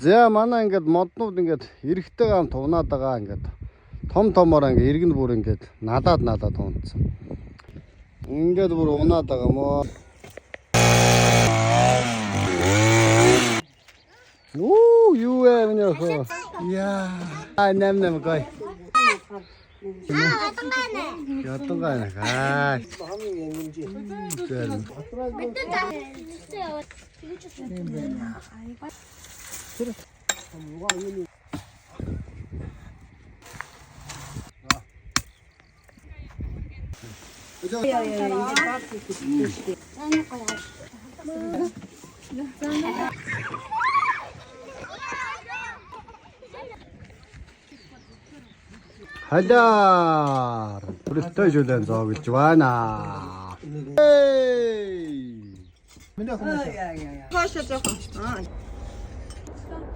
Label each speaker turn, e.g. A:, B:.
A: За манай ингээд моднууд ингээд эрэхтэй гам тунаад байгаа ингээд томоор ингээд иргэн бүр ингээд надаад унтсан. Ингээд бүр унаад байгаа мó. Юу ээ миний хөө. Яа, нэм гой. Ятангана. Аа. Халяар бүрэлдэхүүн жүлэн зооглож байна. Эй!
B: Хоошоо жоохон.